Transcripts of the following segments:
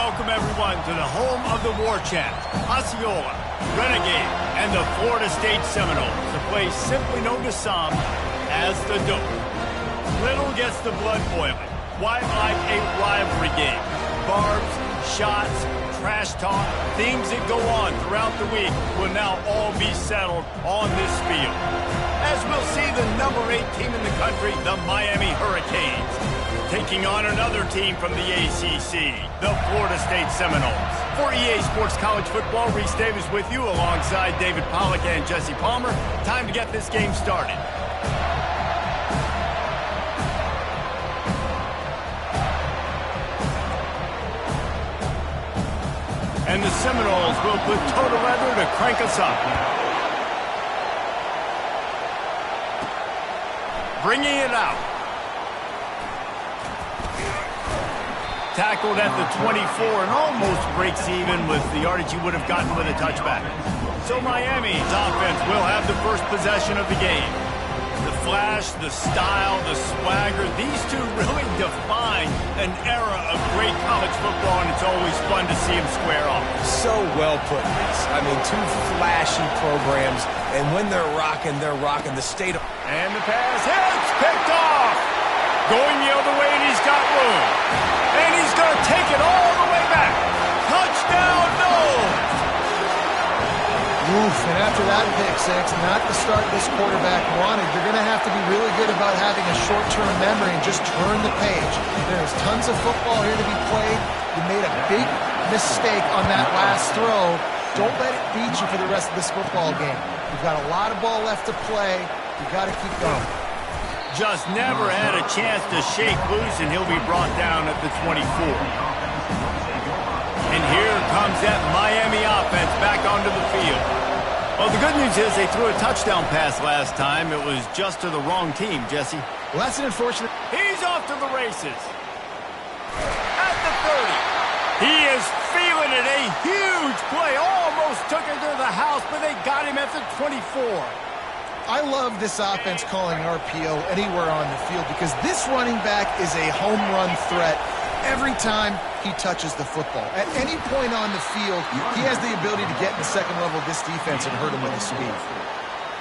Welcome, everyone, to the home of the War Chant, Osceola, Renegade, and the Florida State Seminoles, the place simply known to some as the Dope. Little gets the blood boiling. Why like a rivalry game? Barbs, shots, trash talk, things that go on throughout the week will now all be settled on this field. As we'll see the number 8 team in the country, the Miami Hurricanes, taking on another team from the ACC, the Florida State Seminoles. For EA Sports College Football, Reese Davis with you alongside David Pollack and Jesse Palmer. Time to get this game started. And the Seminoles will put toe to leather to crank us up. Bringing it out. Tackled at the 24 and almost breaks even with the yardage you would have gotten with a touchback. So Miami's offense will have the first possession of the game. The flash, the style, the swagger, these two really define an era of great college football, and it's always fun to see them square off. So well put, Reese. I mean, two flashy programs, and when they're rocking the state of... And the pass hits, picked off. Going the other way, and he's got room. And he's going to take it all the way back. Touchdown, Noles! Oof, and after that pick six, not the start this quarterback wanted. You're going to have to be really good about having a short-term memory and just turn the page. There's tons of football here to be played. You made a big mistake on that last throw. Don't let it beat you for the rest of this football game. You've got a lot of ball left to play. You've got to keep going. Just never had a chance to shake loose, and he'll be brought down at the 24. And here comes that Miami offense back onto the field. Well, the good news is they threw a touchdown pass last time. It was just to the wrong team, Jesse. Well, that's an unfortunate... He's off to the races. At the 30. He is feeling it. A huge play. Almost took it to the house, but they got him at the 24. I love this offense calling RPO anywhere on the field because this running back is a home run threat every time he touches the football. At any point on the field, he has the ability to get in the second level of this defense and hurt him with his speed.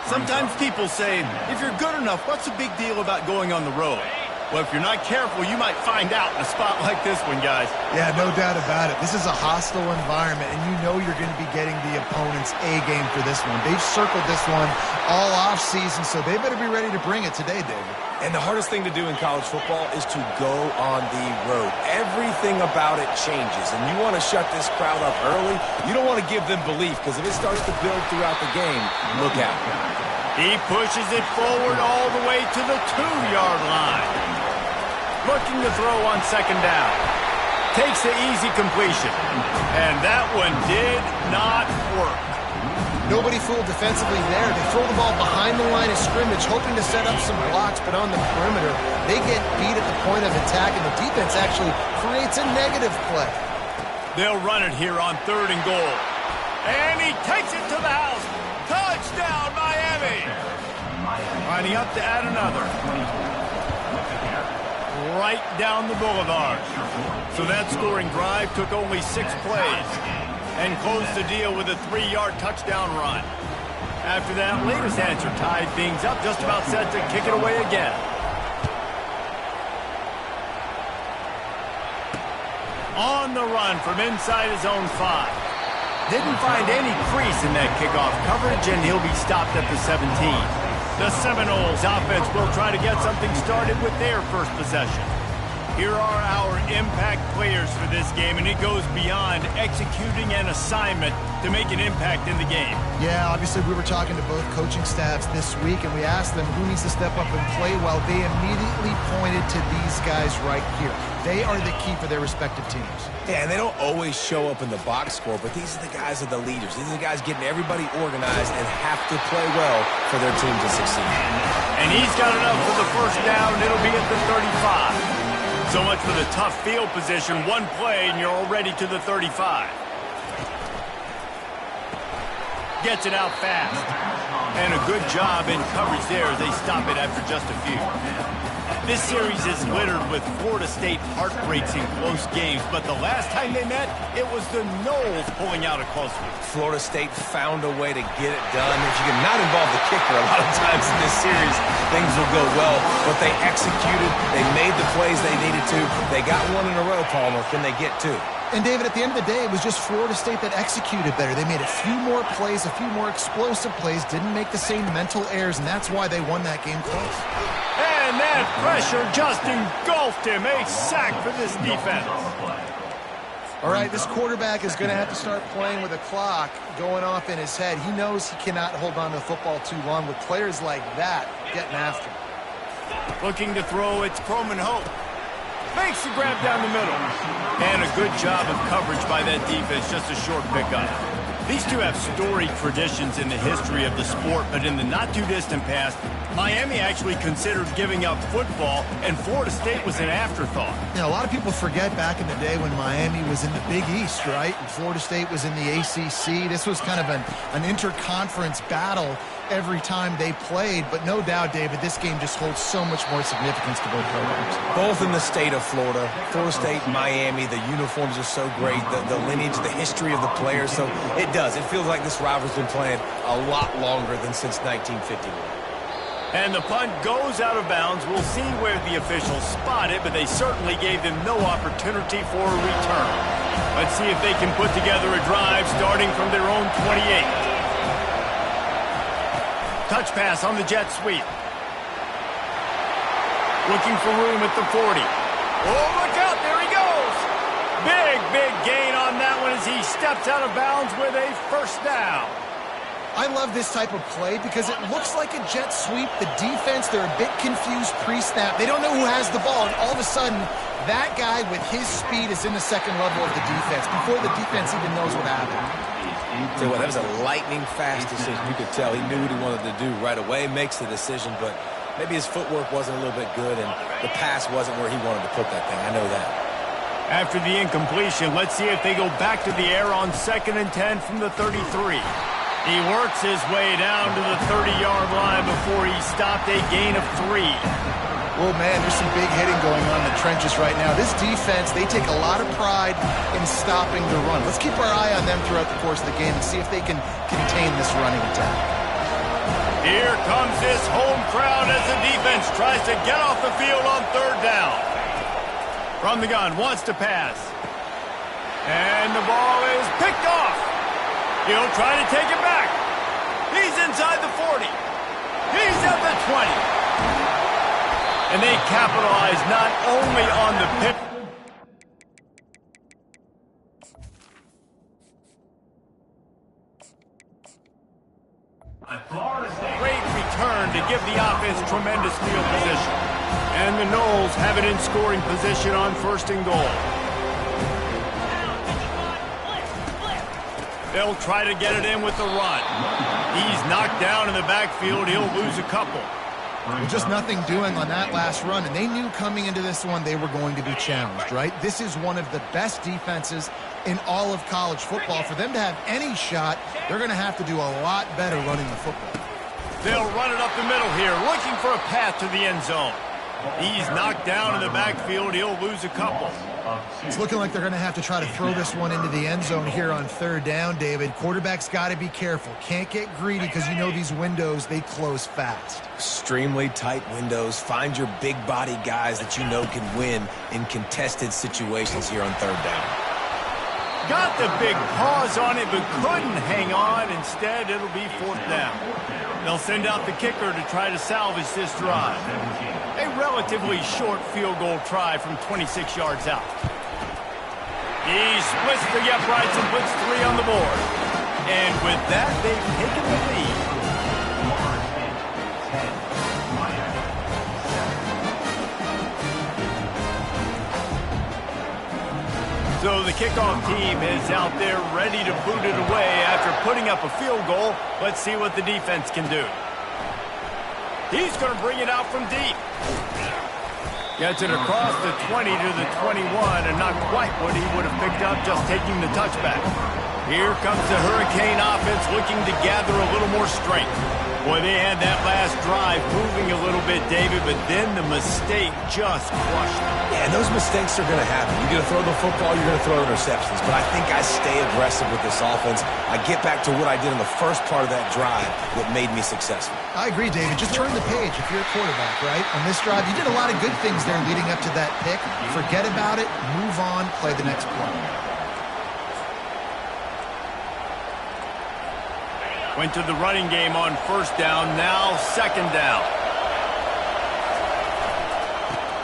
Sometimes people say, if you're good enough, what's the big deal about going on the road? Well, if you're not careful, you might find out in a spot like this one, guys. Yeah, no doubt about it. This is a hostile environment, and you know you're going to be getting the opponent's A-game for this one. They've circled this one all off-season, so they better be ready to bring it today, David. And the hardest thing to do in college football is to go on the road. Everything about it changes, and you want to shut this crowd up early. You don't want to give them belief, because if it starts to build throughout the game, look out. He pushes it forward all the way to the 2-yard line. Looking to throw on second down. Takes the easy completion. And that one did not work. Nobody fooled defensively there. They throw the ball behind the line of scrimmage, hoping to set up some blocks, but on the perimeter, they get beat at the point of attack, and the defense actually creates a negative play. They'll run it here on 3rd and goal. And he takes it to the house. Touchdown, Miami! Lining up to add another. Right down the boulevard. So that scoring drive took only 6 plays and closed the deal with a 3-yard touchdown run. After that latest answer tied things up, just about set to kick it away again. On the run from inside his own 5. Didn't find any crease in that kickoff coverage, and he'll be stopped at the 17. The Seminoles offense will try to get something started with their first possession. Here are our impact players for this game, and it goes beyond executing an assignment to make an impact in the game. Yeah, obviously we were talking to both coaching staffs this week, and we asked them who needs to step up and play well. They immediately pointed to these guys right here. They are the key for their respective teams. Yeah, and they don't always show up in the box score, but these are the guys that are the leaders. These are the guys getting everybody organized and have to play well for their team to succeed. And he's got enough for the first down. It'll be at the 35. So much for the tough field position. One play, and you're already to the 35. Gets it out fast. And a good job in coverage there as they stop it after just a few. This series is littered with Florida State heartbreaks in close games, but the last time they met, it was the Noles pulling out a close one. Florida State found a way to get it done. If you can not involve the kicker a lot of times in this series, things will go well. But they executed. They made the plays they needed to. They got one in a row, Palmer. Can they get two? And, David, at the end of the day, it was just Florida State that executed better. They made a few more plays, a few more explosive plays, didn't make the same mental errors, and that's why they won that game close. And that pressure just engulfed him. A sack for this defense. All right, this quarterback is going to have to start playing with a clock going off in his head. He knows he cannot hold on to the football too long with players like that getting after him. Looking to throw, it's Croman Hope. Makes the grab down the middle. And a good job of coverage by that defense, just a short pickup. These two have storied traditions in the history of the sport, but in the not-too-distant past, Miami actually considered giving up football, and Florida State was an afterthought. You know, a lot of people forget back in the day when Miami was in the Big East, right? And Florida State was in the ACC. This was kind of an interconference battle every time they played, but no doubt, David, this game just holds so much more significance to both programs. Both in the state of Florida. Florida State, Miami, the uniforms are so great, the lineage, the history of the players, so it does. It feels like this rivalry's been playing a lot longer than since 1951. And the punt goes out of bounds. We'll see where the officials spot it, but they certainly gave them no opportunity for a return. Let's see if they can put together a drive starting from their own 28. Touch pass on the jet sweep. Looking for room at the 40. Oh, look out, there he goes. Big gain on that one as he steps out of bounds with a first down. I love this type of play because it looks like a jet sweep. The defense, they're a bit confused pre-snap. They don't know who has the ball, and all of a sudden, that guy with his speed is in the second level of the defense before the defense even knows what happened. Tell you what, that was a lightning-fast decision. You could tell he knew what he wanted to do right away, makes the decision, but maybe his footwork wasn't a little bit good, and the pass wasn't where he wanted to put that thing. I know that. After the incompletion, let's see if they go back to the air on 2nd and 10 from the 33. He works his way down to the 30-yard line before he stopped, a gain of 3. Oh, man, there's some big hitting going on in the trenches right now. This defense, they take a lot of pride in stopping the run. Let's keep our eye on them throughout the course of the game and see if they can contain this running attack. Here comes this home crowd as the defense tries to get off the field on 3rd down. From the gun, wants to pass. And the ball is picked off. He'll try to take it back. He's inside the 40. He's at the 20. And they capitalize not only on the pick. Great return to give the offense tremendous field position. And the Noles have it in scoring position on 1st and goal. They'll try to get it in with the run. He's knocked down in the backfield. He'll lose a couple. Well, just nothing doing on that last run, and they knew coming into this one they were going to be challenged, right? This is one of the best defenses in all of college football. For them to have any shot, they're going to have to do a lot better running the football. They'll run it up the middle here, looking for a path to the end zone. He's knocked down in the backfield. He'll lose a couple. It's looking like they're going to have to try to throw this one into the end zone here on 3rd down, David. Quarterback's got to be careful. Can't get greedy because you know these windows, they close fast. Extremely tight windows. Find your big body guys that you know can win in contested situations here on 3rd down. Got the big paws on it, but couldn't hang on. Instead, it'll be 4th down. They'll send out the kicker to try to salvage this drive. A relatively short field goal try from 26 yards out. He splits the uprights and puts 3 on the board. And with that, they've taken the lead. So the kickoff team is out there ready to boot it away after putting up a field goal. Let's see what the defense can do. He's going to bring it out from deep. Gets it across the 20 to the 21, and not quite what he would have picked up just taking the touchback. Here comes the Hurricane offense looking to gather a little more strength. Boy, they had that last drive moving a little bit, David, but then the mistake just crushed them. Yeah, and those mistakes are going to happen. You're going to throw the football, you're going to throw interceptions. But I think I stay aggressive with this offense. I get back to what I did in the first part of that drive that made me successful. I agree, David. Just turn the page if you're a quarterback, right? On this drive, you did a lot of good things there leading up to that pick. Forget about it, move on, play the next play. Went to the running game on first down, now second down.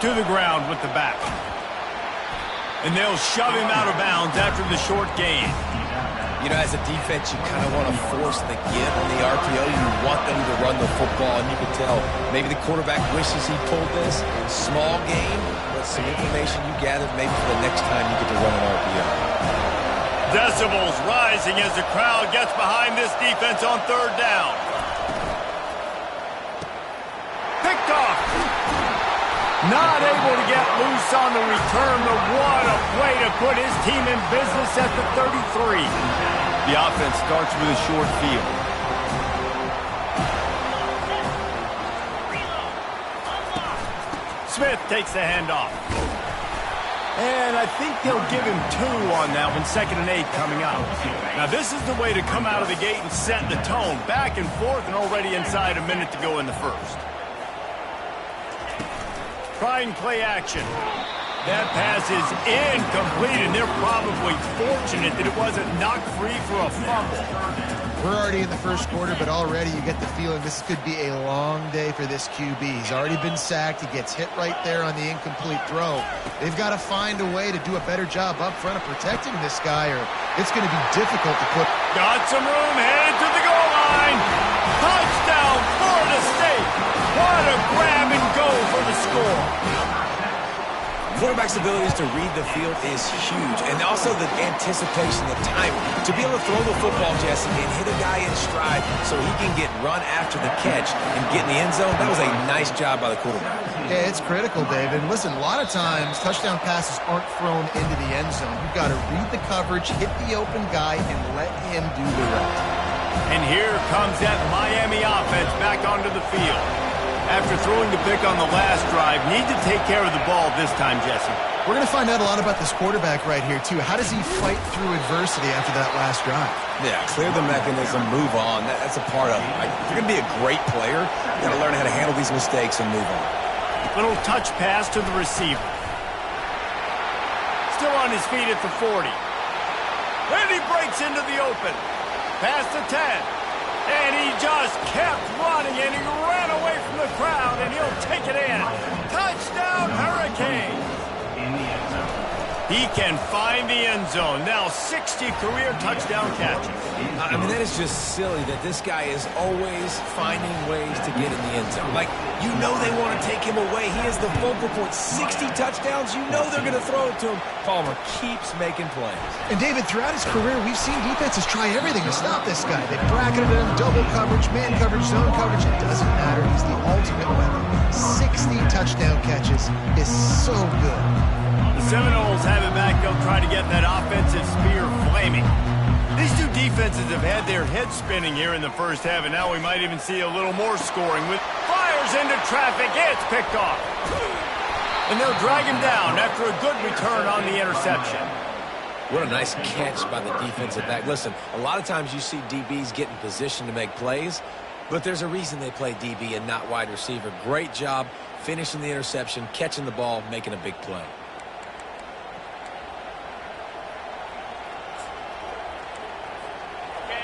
To the ground with the back. And they'll shove him out of bounds after the short gain. You know, as a defense, you kind of want to force the give on the RPO. You want them to run the football, and you can tell maybe the quarterback wishes he pulled this. Small game, but some information you gathered maybe for the next time you get to run an RPO. Decibels rising as the crowd gets behind this defense on third down. Picked off. Not able to get loose on the return, but what a play to put his team in business at the 33. The offense starts with a short field. Smith takes the handoff. And I think they'll give him 2 on that one, 2nd and 8 coming up. Now this is the way to come out of the gate and set the tone. Back and forth and already inside a minute to go in the first. Trying play action. That pass is incomplete, and they're probably fortunate that it wasn't knocked free for a fumble. We're already in the first quarter, but already you get the feeling this could be a long day for this QB. He's already been sacked. He gets hit right there on the incomplete throw. They've got to find a way to do a better job up front of protecting this guy, or it's going to be difficult to put. Got some room, headed to the goal line. Touchdown, Florida State. What a grab and go for the score. Quarterback's abilities to read the field is huge, and also the anticipation, the timing. To be able to throw the football, Jesse, and hit a guy in stride so he can get run after the catch and get in the end zone, that was a nice job by the quarterback. Yeah, it's critical, David. Listen, a lot of times touchdown passes aren't thrown into the end zone. You've got to read the coverage, hit the open guy, and let him do the rest. And here comes that Miami offense back onto the field. After throwing the pick on the last drive, need to take care of the ball this time, Jesse. We're going to find out a lot about this quarterback right here, too. How does he fight through adversity after that last drive? Yeah, clear the mechanism, move on. That's a part of it. If you're going to be a great player, you got to learn how to handle these mistakes and move on. Little touch pass to the receiver. Still on his feet at the 40. And he breaks into the open. Past the 10. And he just kept running, and he ran away from the crowd, and he'll take it in. Touchdown, Hurricanes! He can find the end zone. Now 60 career touchdown catches. I mean, that is just silly that this guy is always finding ways to get in the end zone. Like, you know they want to take him away. He is the focal point. 60 touchdowns, you know they're going to throw it to him. Palmer keeps making plays. And, David, throughout his career, we've seen defenses try everything to stop this guy. They bracketed him, double coverage, man coverage, zone coverage. It doesn't matter. He's the ultimate weapon. 60 touchdown catches is so good. The Seminoles have it back. They'll try to get that offensive spear flaming. These two defenses have had their heads spinning here in the first half, and now we might even see a little more scoring. With fires into traffic, it's picked off. And they'll drag him down after a good return on the interception. What a nice catch by the defensive back. Listen, a lot of times you see DBs get in position to make plays, but there's a reason they play DB and not wide receiver. Great job finishing the interception, catching the ball, making a big play.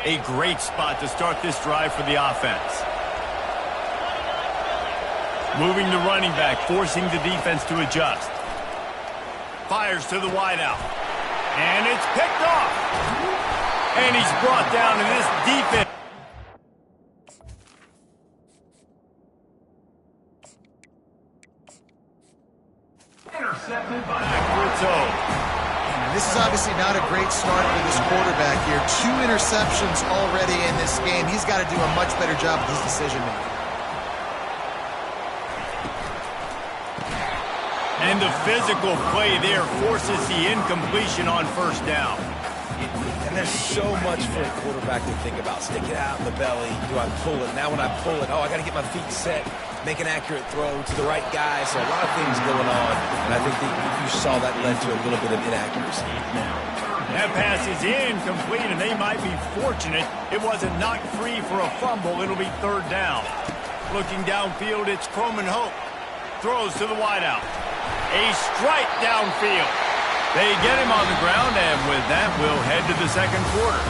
A great spot to start this drive for the offense. Moving the running back, forcing the defense to adjust. Fires to the wideout. And it's picked off. And he's brought down in this defense. Intercepted by Rizzo. This is obviously not a great start for this quarterback here. 2 interceptions already in this game. He's got to do a much better job with his decision-making. And the physical play there forces the incompletion on first down. And there's so much for a quarterback to think about. Stick it out in the belly. Do I pull it? Now when I pull it, oh, I got to get my feet set, make an accurate throw to the right guy. So a lot of things going on. And I think if you saw that led to a little bit of inaccuracy. That pass is incomplete, and they might be fortunate it wasn't knocked free for a fumble. It'll be third down. Looking downfield, it's Croman Hope. Throws to the wideout. A strike downfield. They get him on the ground, and with that, we'll head to the second quarter.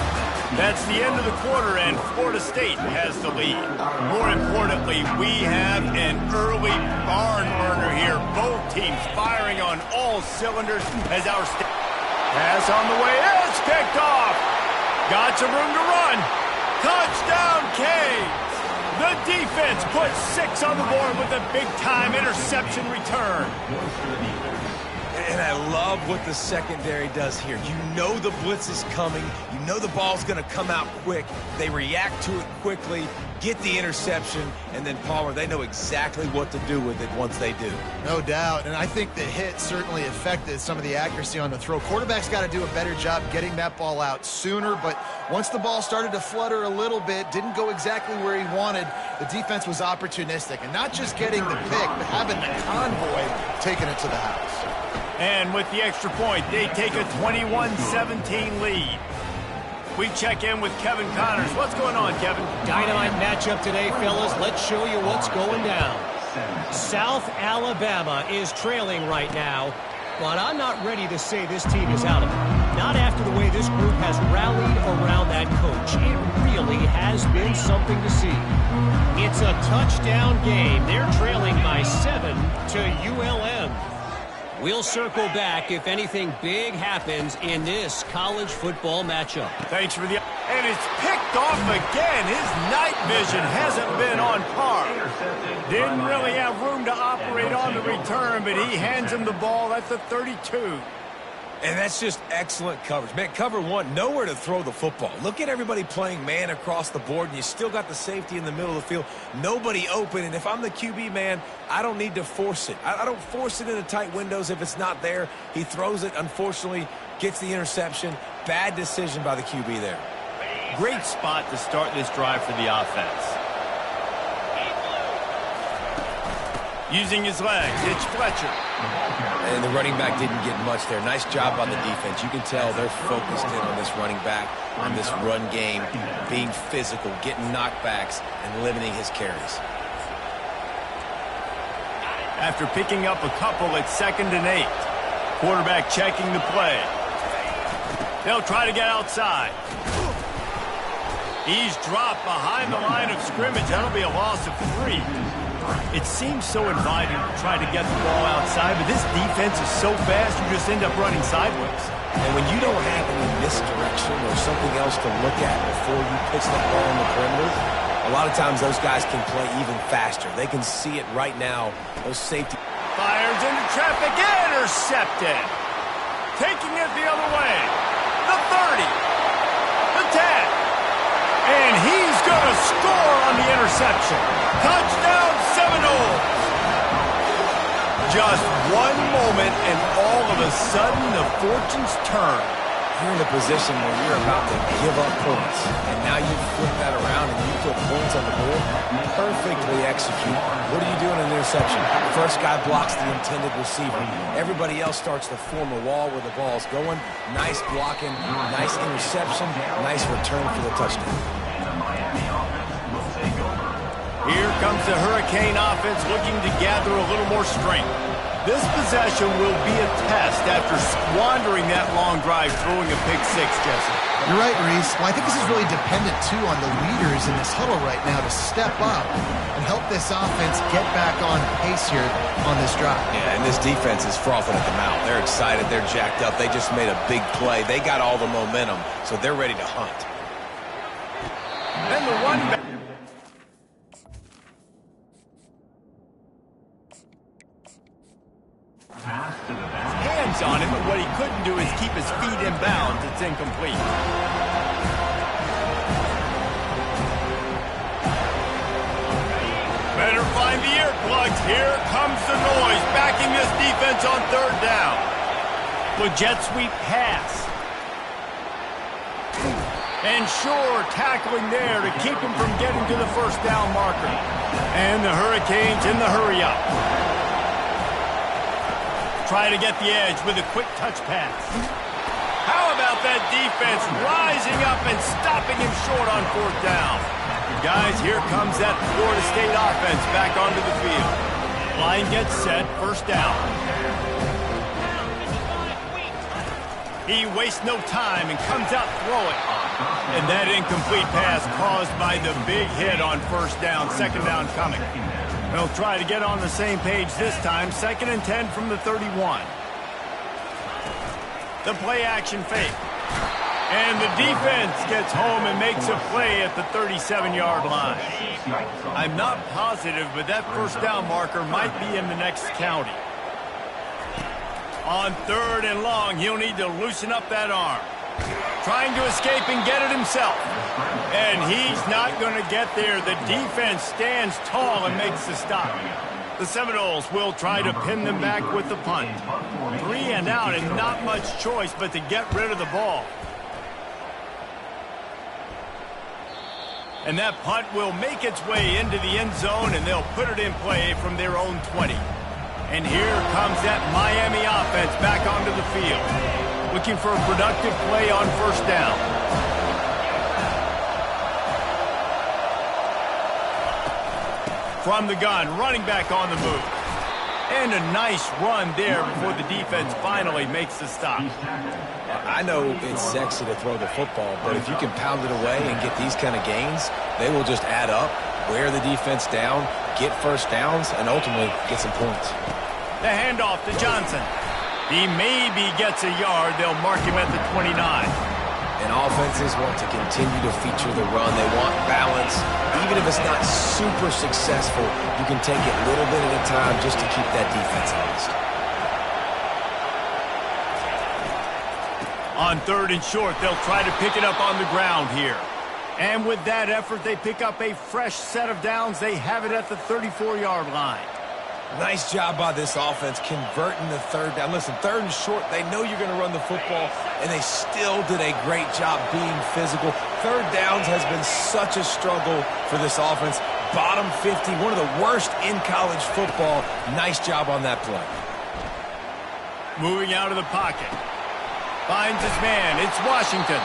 That's the end of the quarter, and Florida State has the lead. More importantly, we have an early barn burner here. Both teams firing on all cylinders as our pass on the way. It's picked off. Got some room to run. Touchdown, Canes. The defense puts 6 on the board with a big-time interception return. And I love what the secondary does here. You know the blitz is coming. You know the ball's going to come out quick. They react to it quickly, get the interception, and then Palmer, they know exactly what to do with it once they do. No doubt, and I think the hit certainly affected some of the accuracy on the throw. Quarterback's got to do a better job getting that ball out sooner, but once the ball started to flutter a little bit, didn't go exactly where he wanted, the defense was opportunistic. And not just getting the pick, but having the convoy taking it to the house. And with the extra point, they take a 21-17 lead. We check in with Kevin Connors. What's going on, Kevin? Dynamite matchup today, fellas. Let's show you what's going down. South Alabama is trailing right now, but I'm not ready to say this team is out of it. Not after the way this group has rallied around that coach. It really has been something to see. It's a touchdown game. They're trailing by 7 to ULM. We'll circle back if anything big happens in this college football matchup. Thanks for the... And it's picked off again. His night vision hasn't been on par. Didn't really have room to operate on the return, but he hands him the ball at the 32. And that's just excellent coverage. Man, cover one, nowhere to throw the football. Look at everybody playing man across the board, and you still got the safety in the middle of the field. Nobody open, and if I'm the QB, man, I don't need to force it. I don't force it into tight windows if it's not there. He throws it, unfortunately, gets the interception. Bad decision by the QB there. Great spot to start this drive for the offense. Using his legs, it's Fletcher. And the running back didn't get much there. Nice job on the defense. You can tell they're focused in on this running back, on this run game, being physical, getting knockbacks, and limiting his carries. After picking up a couple, it's 2nd and 8. Quarterback checking the play. They'll try to get outside. He's dropped behind the line of scrimmage. That'll be a loss of 3. It seems so inviting to try to get the ball outside, but this defense is so fast you just end up running sideways. And when you don't have any misdirection or something else to look at before you pitch the ball on the perimeter, a lot of times those guys can play even faster. They can see it right now. Those safety... Fires into traffic, intercepted. Taking it the other way. The 30. The 10. And he's going to score on the interception. Touchdown Seminoles. Just one moment, and all of a sudden, the fortunes turn. You're in a position where you're about to give up points, and now you flip that around and you put points on the board. Perfectly executed. What do you do in an interception? The first guy blocks the intended receiver. Everybody else starts to form a wall where the ball's going. Nice blocking, nice interception, nice return for the touchdown. Here comes the Hurricane offense looking to gather a little more strength. This possession will be a test after squandering that long drive throwing a pick 6, Jesse. You're right, Reese. Well, I think this is really dependent, too, on the leaders in this huddle right now to step up and help this offense get back on pace here on this drive. Yeah, and this defense is frothing at the mouth. They're excited. They're jacked up. They just made a big play. They got all the momentum, so they're ready to hunt. And the run back. Hands on him, but what he couldn't do is keep his feet in bounds. It's incomplete. Better find the earplugs. Here comes the noise, backing this defense on 3rd down. With jet sweep pass. And sure, tackling there to keep him from getting to the first down marker. And the Hurricanes in the hurry-up. Try to get the edge with a quick touch pass. How about that defense rising up and stopping him short on fourth down? Guys, here comes that Florida State offense back onto the field. Line gets set, first down. He wastes no time and comes out throwing. And that incomplete pass caused by the big hit on first down, second down coming. They'll try to get on the same page this time, 2nd and 10 from the 31. The play action fake. And the defense gets home and makes a play at the 37-yard line. I'm not positive, but that first down marker might be in the next county. On 3rd and long, he'll need to loosen up that arm. Trying to escape and get it himself. And he's not going to get there. The defense stands tall and makes the stop. The Seminoles will try to pin them back with the punt. 3 and out and not much choice but to get rid of the ball. And that punt will make its way into the end zone, and they'll put it in play from their own 20. And here comes that Miami offense back onto the field, looking for a productive play on first down. From the gun, running back on the move. And a nice run there before the defense finally makes the stop. I know it's sexy to throw the football, but if you can pound it away and get these kind of gains, they will just add up, wear the defense down, get first downs, and ultimately get some points. The handoff to Johnson. He maybe gets a yard. They'll mark him at the 29. And offenses want to continue to feature the run. They want balance. Even if it's not super successful, you can take it little bit at a time just to keep that defense honest. On 3rd and short, they'll try to pick it up on the ground here. And with that effort, they pick up a fresh set of downs. They have it at the 34-yard line. Nice job by this offense converting the 3rd down. Listen, 3rd and short, they know you're going to run the football, and they still did a great job being physical. 3rd downs has been such a struggle for this offense. Bottom 50, one of the worst in college football. Nice job on that play. Moving out of the pocket. Finds his man. It's Washington.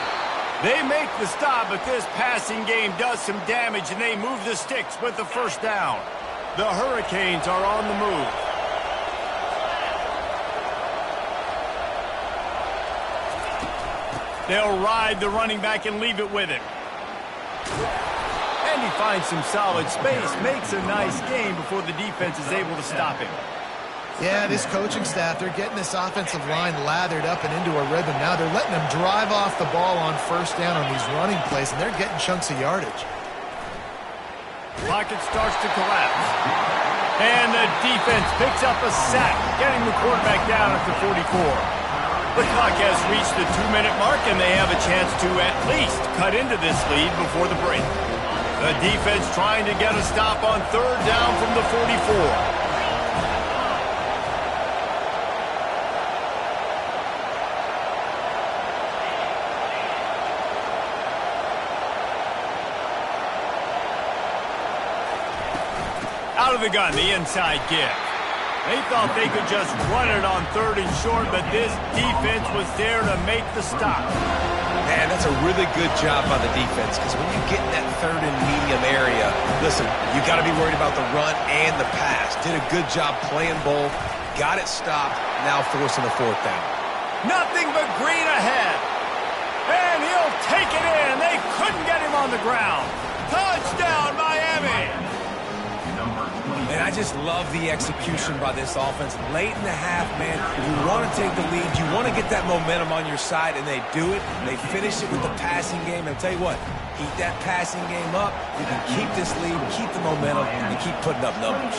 They make the stop, but this passing game does some damage, and they move the sticks with the first down. The Hurricanes are on the move. They'll ride the running back and leave it with him. And he finds some solid space, makes a nice gain before the defense is able to stop him. Yeah, this coaching staff, they're getting this offensive line lathered up and into a rhythm. Now they're letting them drive off the ball on first down on these running plays, and they're getting chunks of yardage. Pocket starts to collapse. And the defense picks up a sack, getting the quarterback down at the 44. The clock has reached the 2-minute mark, and they have a chance to at least cut into this lead before the break. The defense trying to get a stop on 3rd down from the 44. Out of the gun, the inside give. They thought they could just run it on 3rd and short, but this defense was there to make the stop. Man, that's a really good job by the defense, because when you get in that 3rd and medium area, listen, you got to be worried about the run and the pass. Did a good job playing both, got it stopped, now forcing a 4th down. Nothing but green ahead. And he'll take it in. They couldn't get him on the ground. Touchdown, Miami. And I just love the execution by this offense. Late in the half, man, you want to take the lead. You want to get that momentum on your side, and they do it. They finish it with the passing game. And I'll tell you what, keep that passing game up. You can keep this lead, keep the momentum, and keep putting up numbers.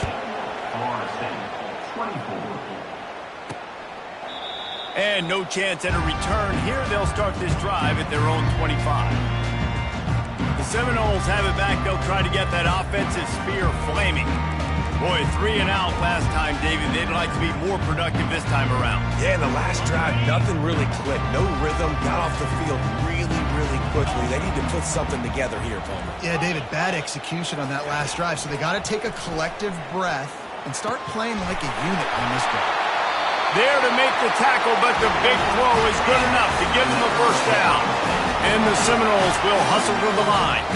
And no chance at a return here. They'll start this drive at their own 25. The Seminoles have it back. They'll try to get that offensive spear flaming. Boy, 3 and out last time, David. They'd like to be more productive this time around. Yeah, in the last drive, nothing really clicked. No rhythm. Got off the field really quickly. They need to put something together here, Palmer. Yeah, David, bad execution on that last drive, so they got to take a collective breath and start playing like a unit on this drive. There to make the tackle, but the big throw is good enough to give them a first down. And the Seminoles will hustle to the line.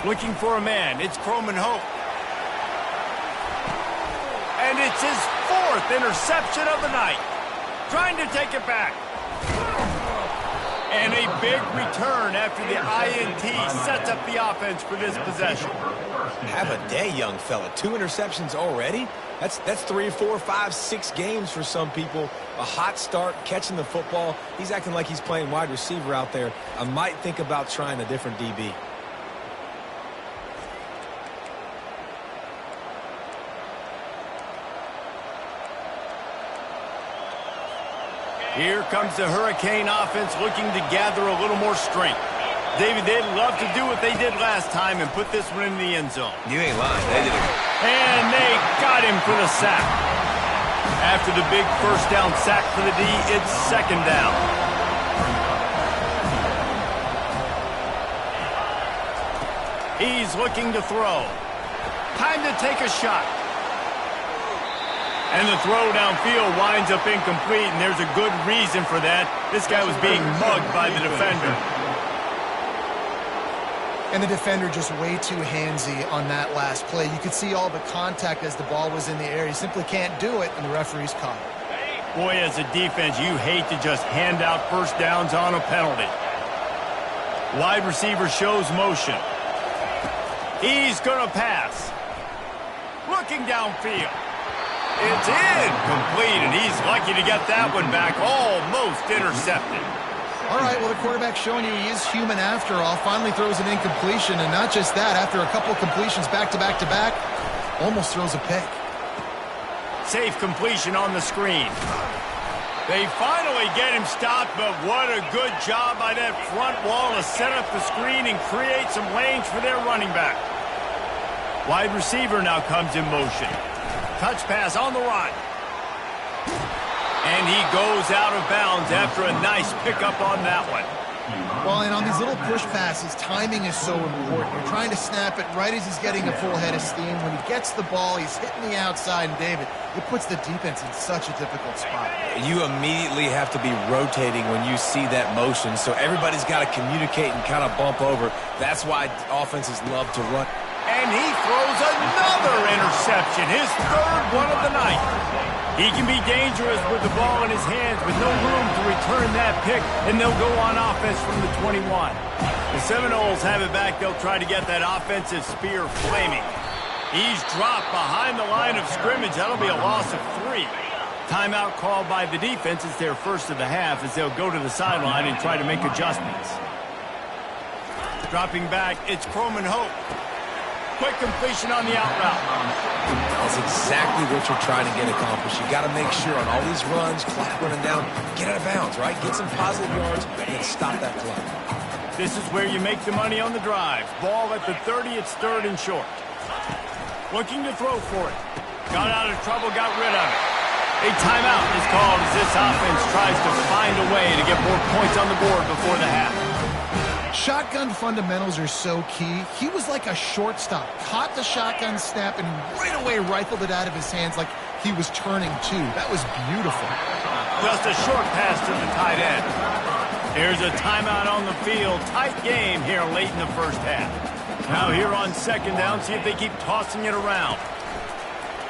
Looking for a man, it's Croman Hope. And it's his 4th interception of the night. Trying to take it back. And a big return after the INT sets up the offense for this possession. Have a day, young fella. 2 interceptions already? That's 3, 4, 5, 6 games for some people. A hot start, catching the football. He's acting like he's playing wide receiver out there. I might think about trying a different DB. Here comes the Hurricane offense looking to gather a little more strength. David, they'd love to do what they did last time and put this one in the end zone. You ain't lying. They did it. And they got him for the sack. After the big first down sack for the D, it's 2nd down. He's looking to throw. Time to take a shot. And the throw downfield winds up incomplete, and there's a good reason for that. This guy was being mugged by the defender. And the defender just way too handsy on that last play. You could see all the contact as the ball was in the air. He simply can't do it, and the referee's caught it. Boy, as a defense, you hate to just hand out first downs on a penalty. Wide receiver shows motion. He's going to pass. Looking downfield. It's incomplete, and he's lucky to get that one back. Almost intercepted. All right, well, the quarterback's showing you he is human after all. Finally throws an incompletion, and not just that, after a couple completions back-to-back-to-back, almost throws a pick. Safe completion on the screen. They finally get him stopped, but what a good job by that front wall to set up the screen and create some lanes for their running back. Wide receiver now comes in motion. Touch pass on the run. And he goes out of bounds after a nice pickup on that one. Well, and on these little push passes, timing is so important. You're trying to snap it right as he's getting a full head of steam. When he gets the ball, he's hitting the outside, and David, it puts the defense in such a difficult spot. You immediately have to be rotating when you see that motion, so everybody's got to communicate and kind of bump over. That's why offenses love to run. And he throws another interception, his 3rd one of the night. He can be dangerous with the ball in his hands with no room to return that pick, and they'll go on offense from the 21. The Seminoles have it back. They'll try to get that offensive spear flaming. He's dropped behind the line of scrimmage. That'll be a loss of 3. Timeout called by the defense. It's their first of the half as they'll go to the sideline and try to make adjustments. Dropping back, it's Croman Hope. Quick completion on the out route. That's exactly what you're trying to get accomplished. You got to make sure on all these runs, clock running down, get out of bounds, right? Get some positive yards and then stop that clock. This is where you make the money on the drive. Ball at the 30, it's 3rd and short. Looking to throw for it. Got out of trouble, got rid of it. A timeout is called as this offense tries to find a way to get more points on the board before the half. Shotgun fundamentals are so key. He was like a shortstop. Caught the shotgun snap and right away rifled it out of his hands like he was turning two. That was beautiful. Just a short pass to the tight end. Here's a timeout on the field. Tight game here late in the first half. Now here on 2nd down, see if they keep tossing it around.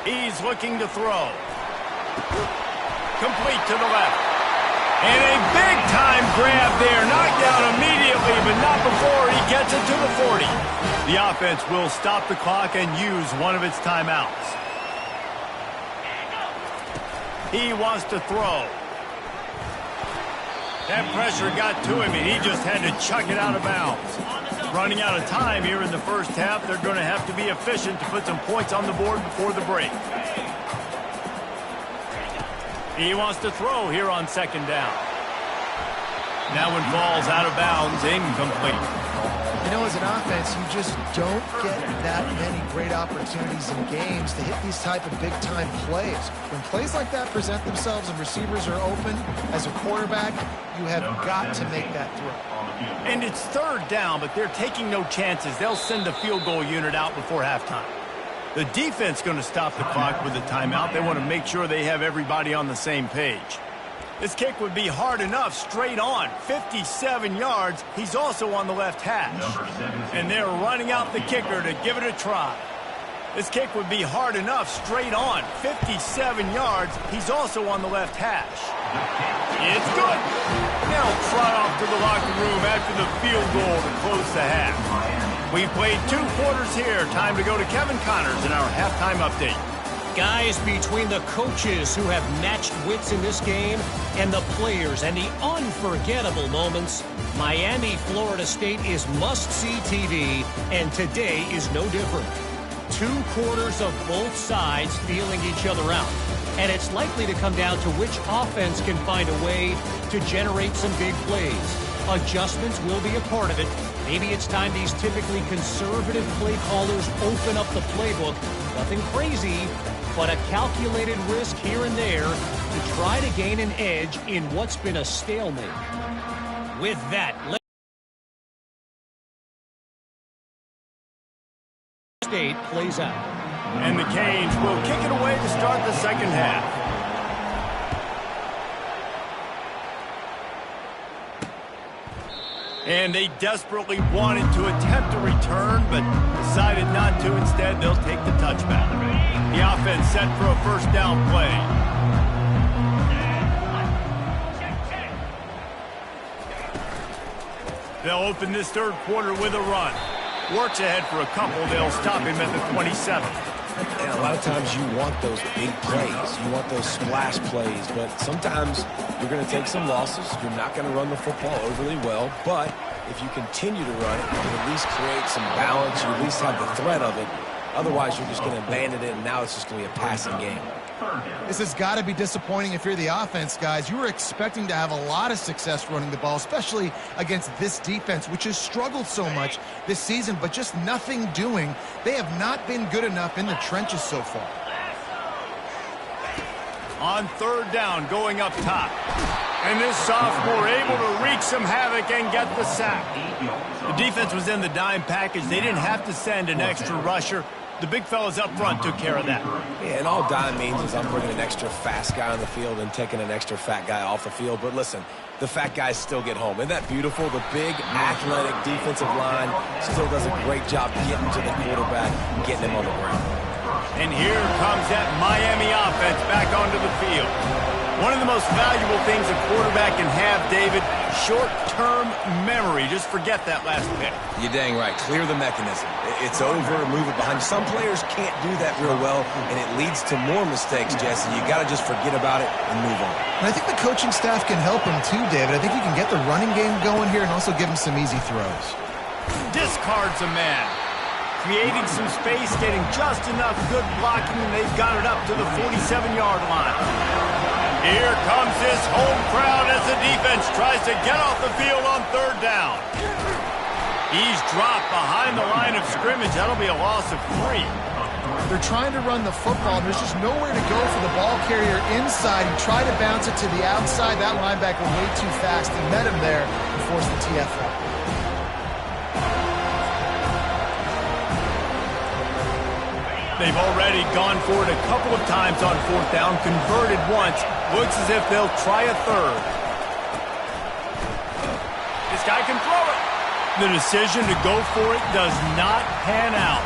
He's looking to throw. Complete to the left. And a big-time grab there. Knocked down immediately, but not before he gets it to the 40. The offense will stop the clock and use one of its timeouts. He wants to throw. That pressure got to him, and he just had to chuck it out of bounds. Running out of time here in the first half. They're going to have to be efficient to put some points on the board before the break. He wants to throw here on 2nd down. That one falls out of bounds, incomplete. You know, as an offense, you just don't get that many great opportunities in games to hit these type of big-time plays. When plays like that present themselves and receivers are open, as a quarterback, you have got to make that throw. And it's third down, but they're taking no chances. They'll send the field goal unit out before halftime. The defense going to stop the clock with a timeout. They want to make sure they have everybody on the same page. This kick would be hard enough straight on. 57 yards. He's also on the left hash. And they're running out the kicker to give it a try. This kick would be hard enough straight on. 57 yards. He's also on the left hash. It's good. Now trot off to the locker room after the field goal to close the half. We've played 2 quarters here. Time to go to Kevin Connors in our halftime update. Guys, between the coaches who have matched wits in this game and the players and the unforgettable moments, Miami, Florida State is must-see TV, and today is no different. 2 quarters of both sides feeling each other out, and it's likely to come down to which offense can find a way to generate some big plays. Adjustments will be a part of it. Maybe it's time these typically conservative play callers open up the playbook. Nothing crazy, but a calculated risk here and there to try to gain an edge in what's been a stalemate. With that, State plays out. And the Canes will kick it away to start the second half. And they desperately wanted to attempt a return, but decided not to. Instead, they'll take the touchback. The offense set for a first down play. They'll open this third quarter with a run. Works ahead for a couple. They'll stop him at the 27. And a lot of times you want those big plays. You want those splash plays. But sometimes you're going to take some losses. You're not going to run the football overly well. But if you continue to run it, you can at least create some balance. You at least have the threat of it. Otherwise, you're just going to abandon it, and now it's just going to be a passing game. This has got to be disappointing if you're the offense, guys. You were expecting to have a lot of success running the ball, especially against this defense, which has struggled so much this season, but just nothing doing. They have not been good enough in the trenches so far. On third down, going up top. And this sophomore able to wreak some havoc and get the sack. The defense was in the dime package. They didn't have to send an extra rusher. The big fellas up front took care of that. Yeah, and all dime means is I'm bringing an extra fast guy on the field and taking an extra fat guy off the field. But listen, the fat guys still get home. Isn't that beautiful? The big, athletic defensive line still does a great job getting to the quarterback, getting him on the ground. And here comes that Miami offense back onto the field. One of the most valuable things a quarterback can have, David, short-term memory. Just forget that last pick. You're dang right. Clear the mechanism. It's over. Move it behind you. Some players can't do that real well, and it leads to more mistakes, Jesse. You got to just forget about it and move on. And I think the coaching staff can help him too, David. I think you can get the running game going here and also give him some easy throws. Discards a man. Creating some space, getting just enough good blocking, and they've got it up to the 47-yard line. Here comes this home crowd as the defense tries to get off the field on third down. He's dropped behind the line of scrimmage. That'll be a loss of 3. They're trying to run the football, and there's just nowhere to go for the ball carrier inside. He tried to bounce it to the outside. That linebacker way too fast. He met him there and forced the TFL. They've already gone for it a couple of times on fourth down, converted once. Looks as if they'll try a third. This guy can throw it. The decision to go for it does not pan out.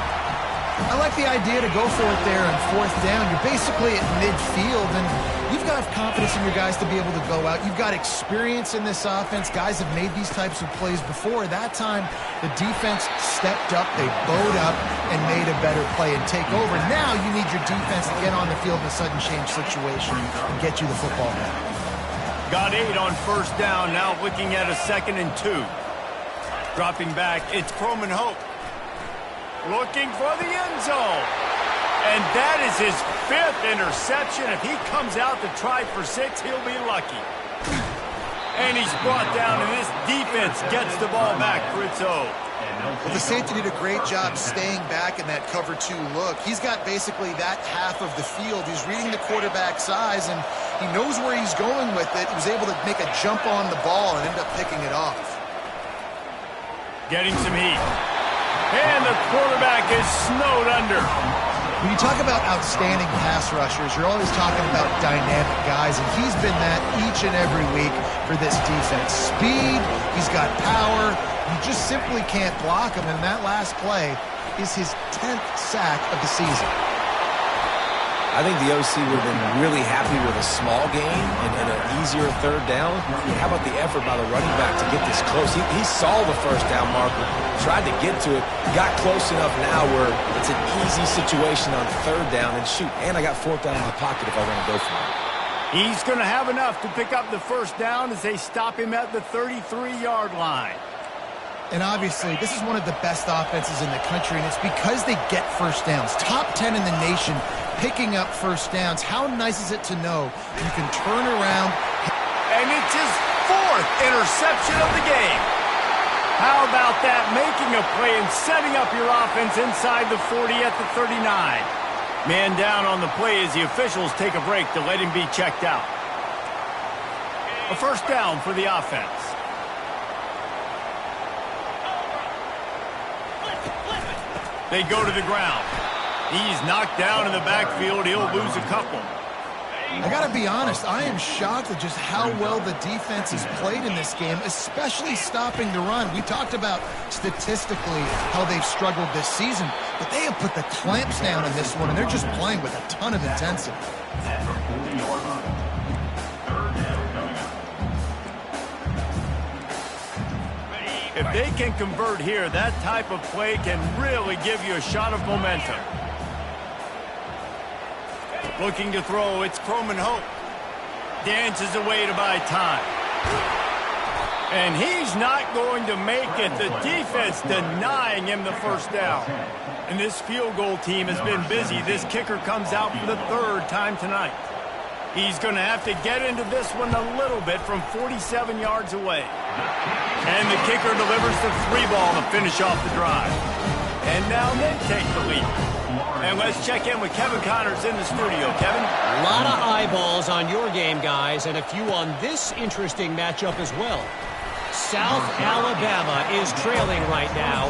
I like the idea to go for it there on fourth down. You're basically at midfield, and you've got confidence in your guys to be able to go out. You've got experience in this offense. Guys have made these types of plays before. That time, the defense stepped up. They bowed up and made a better play and take over. Now you need your defense to get on the field in a sudden change situation and get you the football back. Got 8 on first down. Now looking at a 2nd and 2. Dropping back, it's Croman Hope. Looking for the end zone. And that is his 5th interception. If he comes out to try for 6, he'll be lucky. And he's brought down, and this defense gets the ball back for its own. Well, the safety did a great job staying back in that cover 2 look. He's got basically that half of the field. He's reading the quarterback's eyes, and he knows where he's going with it. He was able to make a jump on the ball and end up picking it off. Getting some heat. And the quarterback is snowed under. When you talk about outstanding pass rushers, you're always talking about dynamic guys, and he's been that each and every week for this defense. Speed, he's got power. You just simply can't block him, and that last play is his 10th sack of the season. I think the OC would have been really happy with a small gain and an easier 3rd down. How about the effort by the running back to get this close? He saw the 1st down marker, tried to get to it, got close enough now where it's an easy situation on 3rd down, and shoot, and I got 4th down in my pocket if I want to go for it. He's going to have enough to pick up the 1st down as they stop him at the 33-yard line. And obviously, this is one of the best offenses in the country, and it's because they get 1st downs. Top 10 in the nation picking up 1st downs. How nice is it to know you can turn around? And it's his 4th interception of the game. How about that? Making a play and setting up your offense inside the 40 at the 39. Man down on the play as the officials take a break to let him be checked out. A 1st down for the offense. They go to the ground. He's knocked down in the backfield. He'll lose a couple. I got to be honest, I am shocked at just how well the defense has played in this game, especially stopping the run. We talked about statistically how they've struggled this season, but they have put the clamps down in this one, and they're just playing with a ton of intensity. If they can convert here, that type of play can really give you a shot of momentum. Looking to throw, it's Croman Hope. Dances away to buy time. And he's not going to make it. The defense denying him the 1st down. And this field goal team has been busy. This kicker comes out for the 3rd time tonight. He's going to have to get into this one a little bit from 47 yards away. And the kicker delivers the 3-ball to finish off the drive. And now they take the lead. And let's check in with Kevin Connors in the studio. Kevin? A lot of eyeballs on your game, guys, and a few on this interesting matchup as well. South Alabama is trailing right now,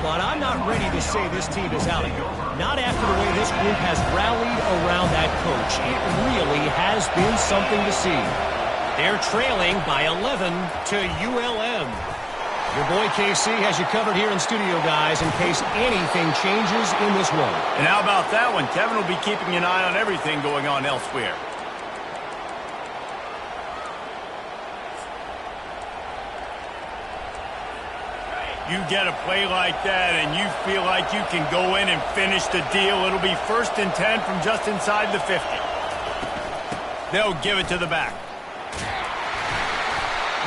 but I'm not ready to say this team is out of it. Not after the way this group has rallied around that coach. It really has been something to see. They're trailing by 11 to ULM. Your boy KC has you covered here in studio, guys, in case anything changes in this one. And how about that one? Kevin will be keeping an eye on everything going on elsewhere. You get a play like that and you feel like you can go in and finish the deal. It'll be 1st and 10 from just inside the 50. They'll give it to the back.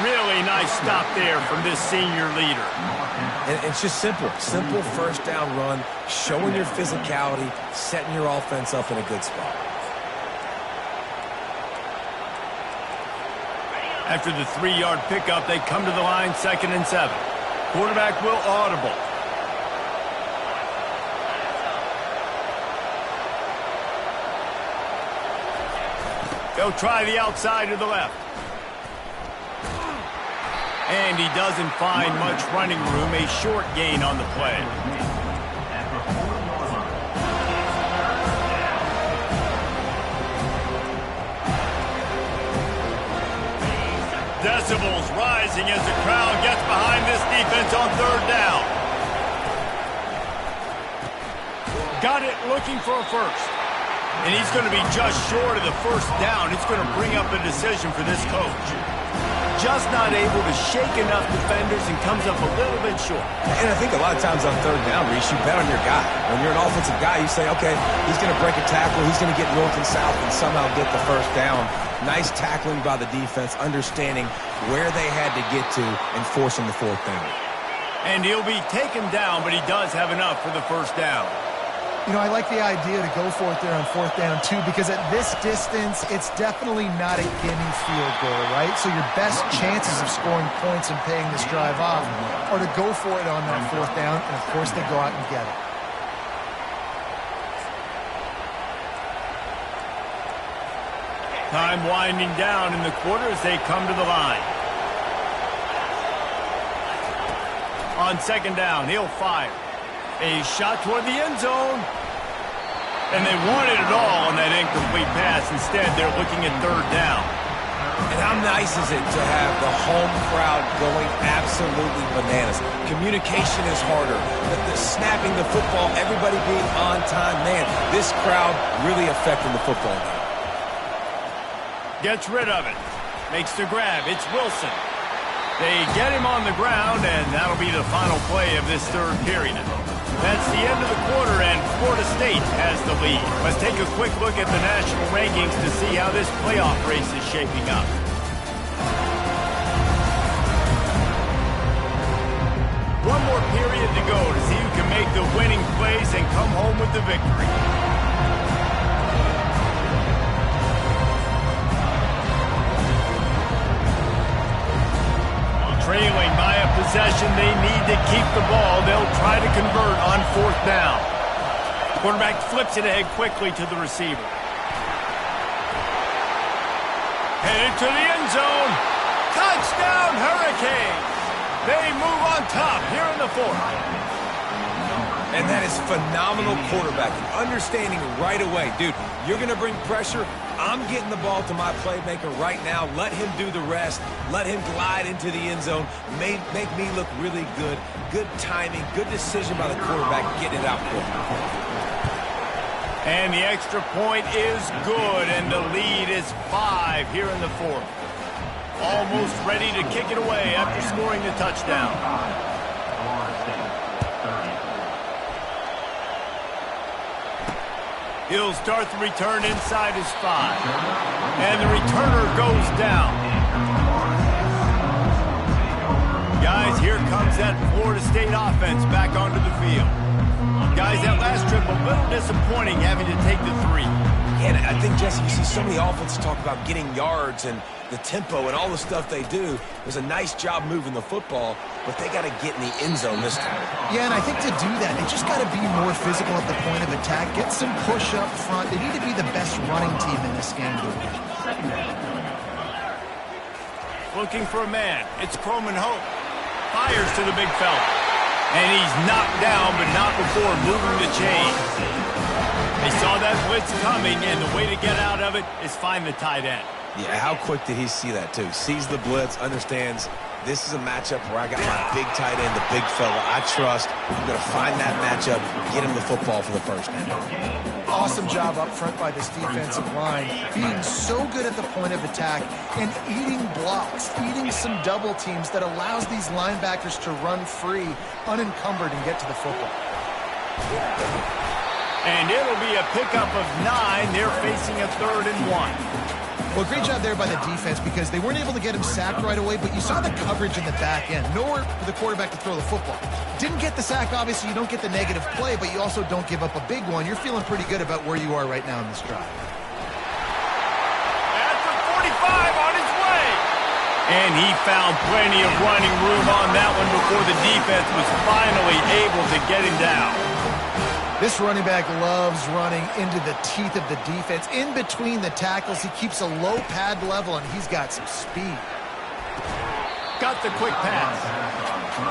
Really nice stop there from this senior leader. And it's just simple 1st down run, showing your physicality, setting your offense up in a good spot. After the 3-yard pickup, they come to the line 2nd and 7. Quarterback will audible. They'll try the outside to the left. And he doesn't find much running room. A short gain on the play. Decibels rising as the crowd gets behind this defense on 3rd down. Got it looking for a 1st. And he's going to be just short of the 1st down. It's going to bring up a decision for this coach. Just not able to shake enough defenders and comes up a little bit short. And I think a lot of times on 3rd down, Reese, you bet on your guy. When you're an offensive guy, you say, okay, he's going to break a tackle, he's going to get north and south and somehow get the 1st down. Nice tackling by the defense, understanding where they had to get to and forcing the 4th down. And he'll be taken down, but he does have enough for the 1st down. You know, I like the idea to go for it there on 4th down, too, because at this distance, it's definitely not a gimme field goal, right? So your best chances of scoring points and paying this drive off are to go for it on that 4th down, and, of course, they go out and get it. Time winding down in the quarter as they come to the line. On 2nd down, he'll fire. A shot toward the end zone. And they wanted it all on that incomplete pass. Instead, they're looking at 3rd down. And how nice is it to have the home crowd going absolutely bananas? Communication is harder. The snapping the football, everybody being on time. Man, this crowd really affecting the football game. Gets rid of it. Makes the grab. It's Wilson. They get him on the ground, and that'll be the final play of this 3rd period. That's the end of the quarter, and Florida State has the lead. Let's take a quick look at the national rankings to see how this playoff race is shaping up. One more period to go to see who can make the winning plays and come home with the victory. Trailing by a possession, they need to keep the ball. They'll try to convert on 4th down. Quarterback flips it ahead quickly to the receiver. Headed to the end zone. Touchdown, Hurricanes! They move on top here in the 4th. And that is phenomenal quarterbacking. Understanding right away, dude, you're going to bring pressure. I'm getting the ball to my playmaker right now. Let him do the rest. Let him glide into the end zone. Make me look really good. Good timing. Good decision by the quarterback getting it out quick. And the extra point is good, and the lead is 5 here in the 4th. Almost ready to kick it away after scoring the touchdown. He'll start the return inside his 5. And the returner goes down. Guys, here comes that Florida State offense back onto the field. Guys, that last trip a little disappointing having to take the 3. And I think, Jesse, you see so many offenses talk about getting yards and the tempo and all the stuff they do. It was a nice job moving the football, but they got to get in the end zone this time. Yeah, and I think to do that, they just got to be more physical at the point of attack, get some push up front. They need to be the best running team in this game. Looking for a man. It's Croman Hope. Fires to the big fella. And he's knocked down, but not before moving the chains. They saw that blitz coming, and the way to get out of it is find the tight end. Yeah, how quick did he see that, too? Sees the blitz, understands this is a matchup where I got my big tight end, the big fella I trust. I'm going to find that matchup, get him the football for the first down. Awesome job up front by this defensive line, being so good at the point of attack and eating blocks, eating some double teams that allows these linebackers to run free, unencumbered, and get to the football. And it'll be a pickup of 9. They're facing a 3rd and 1. Well, great job there by the defense because they weren't able to get him sacked right away, but you saw the coverage in the back end. Nowhere for the quarterback to throw the football. Didn't get the sack, obviously. You don't get the negative play, but you also don't give up a big one. You're feeling pretty good about where you are right now in this drive. At the 45 on his way. And he found plenty of running room on that one before the defense was finally able to get him down. This running back loves running into the teeth of the defense. In between the tackles, he keeps a low pad level, and he's got some speed. Got the quick pass.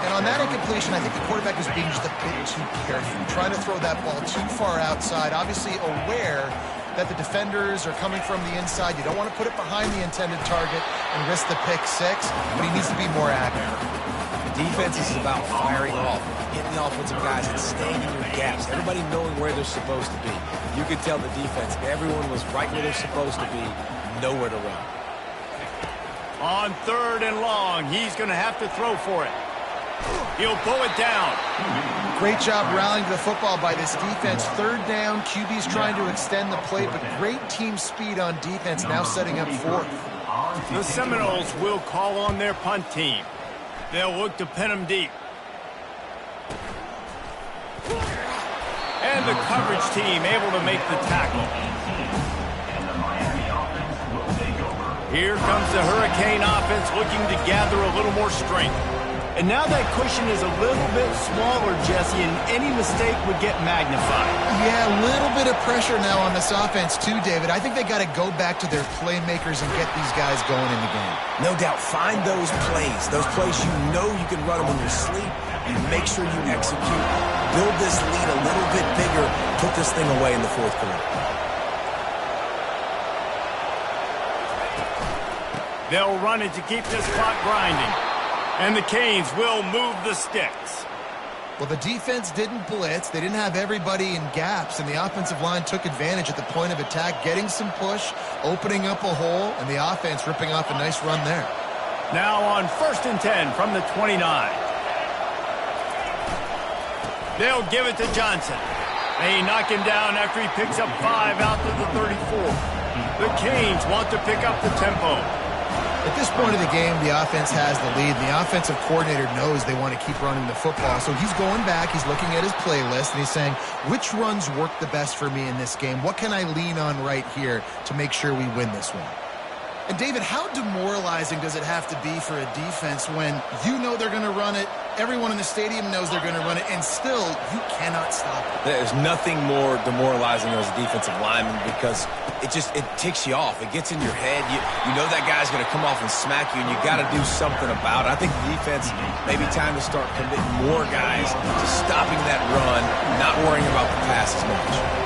And on that incompletion, I think the quarterback was being just a bit too careful, trying to throw that ball too far outside, obviously aware that the defenders are coming from the inside. You don't want to put it behind the intended target and risk the pick 6, but he needs to be more accurate. Defense is about firing off, hitting the offensive guys and staying in your gaps. Everybody knowing where they're supposed to be. You could tell the defense, everyone was right where they're supposed to be, nowhere to run. On 3rd and long, he's going to have to throw for it. He'll pull it down. Great job rallying to the football by this defense. 3rd down, QB's trying to extend the play, but great team speed on defense, now setting up 4th. The Seminoles will call on their punt team. They'll look to pin him deep. And And the coverage team able to make the tackle. Here comes the Hurricane offense looking to gather a little more strength. And now that cushion is a little bit smaller, Jesse, and any mistake would get magnified. Yeah, a little bit of pressure now on this offense too, David. I think they got to go back to their playmakers and get these guys going in the game. No doubt, find those plays you know you can run them in your sleep. You make sure you execute. Build this lead a little bit bigger. Put this thing away in the fourth quarter. They'll run it to keep this clock grinding. And the Canes will move the sticks. Well, the defense didn't blitz. They didn't have everybody in gaps, and the offensive line took advantage at the point of attack, getting some push, opening up a hole, and the offense ripping off a nice run there. Now on 1st and 10 from the 29. They'll give it to Johnson. They knock him down after he picks up 5 out to the 34. The Canes want to pick up the tempo. At this point of the game, the offense has the lead. The offensive coordinator knows they want to keep running the football. So he's going back, he's looking at his playlist, and he's saying, which runs work the best for me in this game? What can I lean on right here to make sure we win this one? And David, how demoralizing does it have to be for a defense when you know they're going to run it, everyone in the stadium knows they're going to run it, and still you cannot stop it? There's nothing more demoralizing as a defensive lineman because it ticks you off. It gets in your head. You know that guy's going to come off and smack you, and you got to do something about it. I think the defense maybe time to start committing more guys to stopping that run, not worrying about the pass as much.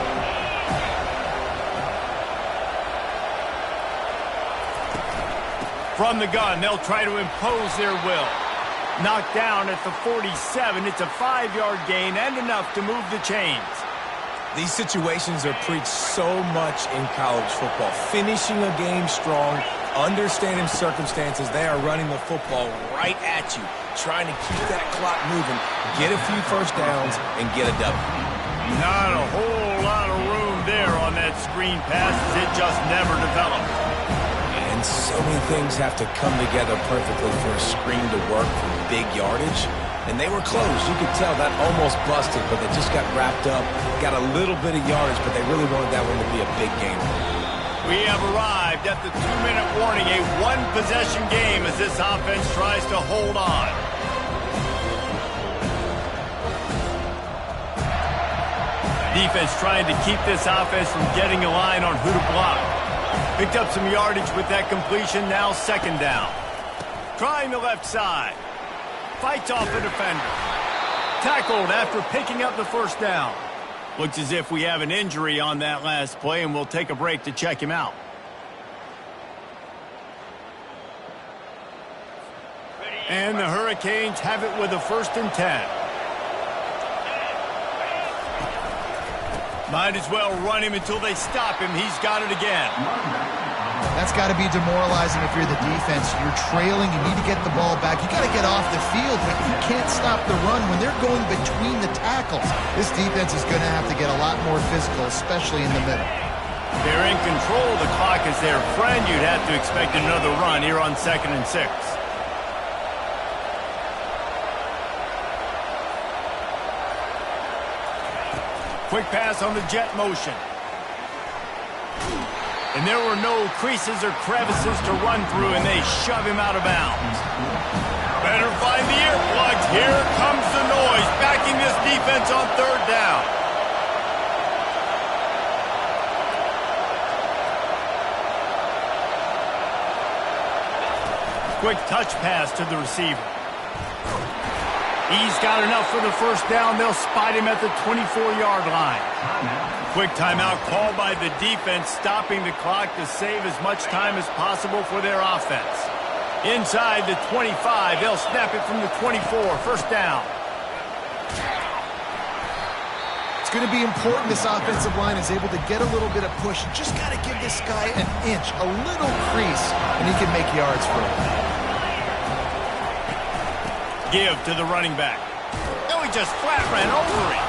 From the gun, they'll try to impose their will. Knocked down at the 47. It's a 5-yard gain and enough to move the chains. These situations are preached so much in college football. Finishing a game strong, understanding circumstances. They are running the football right at you, trying to keep that clock moving, get a few first downs, and get a W. Not a whole lot of room there on that screen pass as it just never developed. And so many things have to come together perfectly for a screen to work for big yardage. And they were close. You could tell that almost busted, but they just got wrapped up, got a little bit of yardage, but they really wanted that one to be a big game. We have arrived at the 2-minute warning, a one-possession game as this offense tries to hold on. Defense trying to keep this offense from getting a line on who to block. Picked up some yardage with that completion, now 2nd down. Trying the left side. Fights off the defender. Tackled after picking up the 1st down. Looks as if we have an injury on that last play, and we'll take a break to check him out. And the Hurricanes have it with a 1st and 10. Might as well run him until they stop him. He's got it again. That's got to be demoralizing if you're the defense. You're trailing. You need to get the ball back. You got to get off the field, but you can't stop the run when they're going between the tackles. This defense is going to have to get a lot more physical, especially in the middle. They're in control. The clock is their friend. You'd have to expect another run here on 2nd and 6. Quick pass on the jet motion. And there were no creases or crevices to run through, and they shove him out of bounds. Better find the earplugs. Here comes the noise, backing this defense on 3rd down. Quick touch pass to the receiver. He's got enough for the 1st down. They'll spot him at the 24-yard line. Quick timeout called by the defense, stopping the clock to save as much time as possible for their offense. Inside the 25, they'll snap it from the 24, 1st down. It's going to be important this offensive line is able to get a little bit of push. Just got to give this guy an inch, a little crease, and he can make yards for it. Give to the running back. No, he just flat ran over him.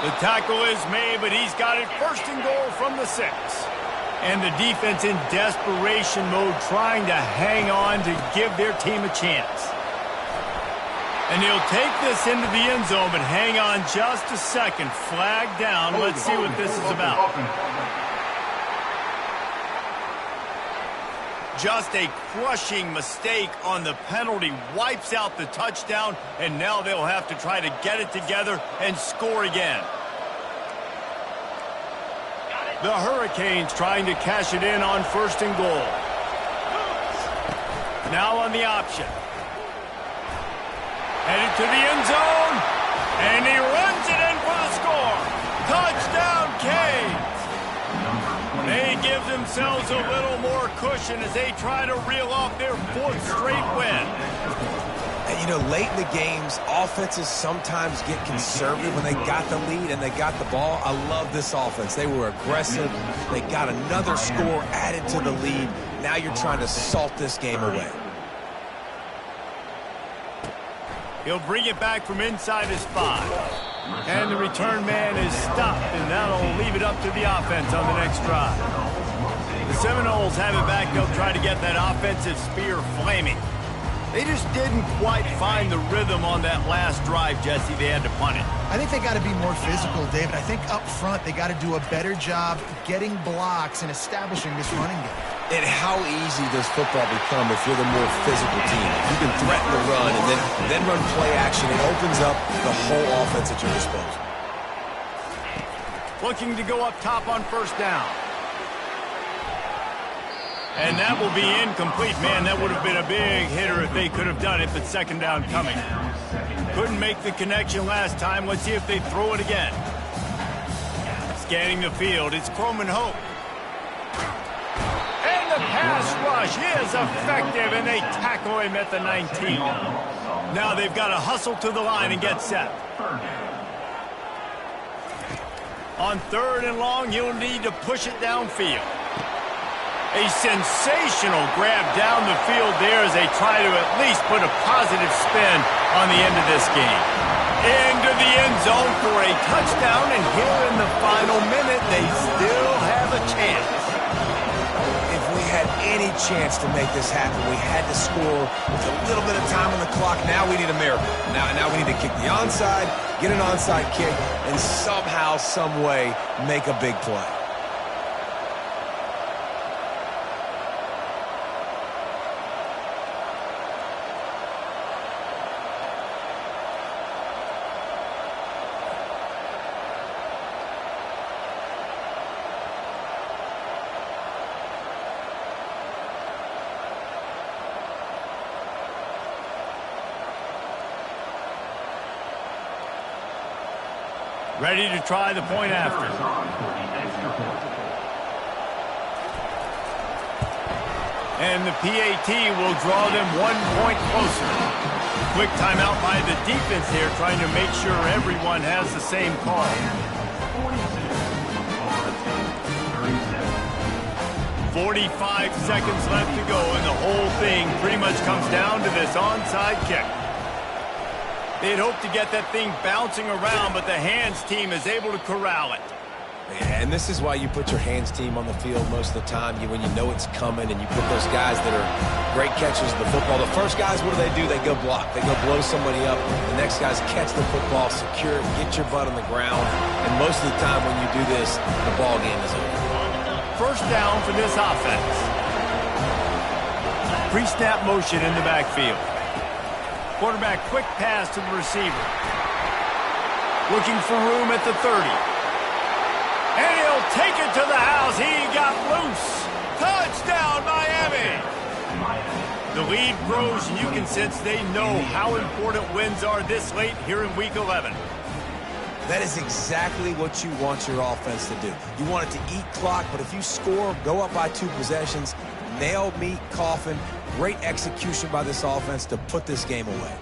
The tackle is made, but he's got it 1st and goal from the 6. And the defense in desperation mode, trying to hang on to give their team a chance. And he'll take this into the end zone, but hang on just a second. Flag down. Let's see what this is about. Just a crushing mistake on the penalty. Wipes out the touchdown, and now they'll have to try to get it together and score again. The Hurricanes trying to cash it in on 1st and goal. Now on the option. Headed to the end zone, and he runs it in for the score. Touchdown, Canes. They give themselves a little more cushion as they try to reel off their 4th straight win. And, you know, late in the games, offenses sometimes get conservative when they got the lead and they got the ball. I love this offense. They were aggressive. They got another score added to the lead. Now you're trying to salt this game away. He'll bring it back from inside his 5. And the return man is stopped, and that'll leave it up to the offense on the next drive. The Seminoles have it back. They'll try to get that offensive spear flaming. They just didn't quite find the rhythm on that last drive, Jesse. They had to punt it. I think they got to be more physical, David. I think up front they got to do a better job getting blocks and establishing this running game. And how easy does football become if you're the more physical team? If you can threaten the run and then run play action, it opens up the whole offense at your disposal. Looking to go up top on 1st down. And that will be incomplete. Man, that would have been a big hitter if they could have done it, but 2nd down coming. Couldn't make the connection last time. Let's see if they throw it again. Scanning the field, it's Croman Hope. And the pass rush is effective, and they tackle him at the 19. Now they've got to hustle to the line and get set. On 3rd and long, you'll need to push it downfield. A sensational grab down the field there as they try to at least put a positive spin on the end of this game. Into the end zone for a touchdown, and here in the final minute, they still have a chance. If we had any chance to make this happen, we had to score with a little bit of time on the clock. Now we need a miracle. Now we need to kick the onside, get an onside kick, and somehow, some way, make a big play. Ready to try the point after. And the PAT will draw them 1 point closer. Quick timeout by the defense here, trying to make sure everyone has the same call. 45 seconds left to go, and the whole thing pretty much comes down to this onside kick. They'd hope to get that thing bouncing around, but the hands team is able to corral it. And this is why you put your hands team on the field most of the time, when you know it's coming, and you put those guys that are great catchers of the football. The first guys, what do? They go block. They go blow somebody up. The next guys catch the football, secure it, get your butt on the ground. And most of the time when you do this, the ball game is over. 1st down for this offense. Pre-snap motion in the backfield. Quarterback quick pass to the receiver. Looking for room at the 30. And he'll take it to the house. He got loose. Touchdown, Miami. The lead grows, and you can sense they know how important wins are this late here in Week 11. That is exactly what you want your offense to do. You want it to eat clock, but if you score, go up by 2 possessions, nail, meat, coffin. Great execution by this offense to put this game away.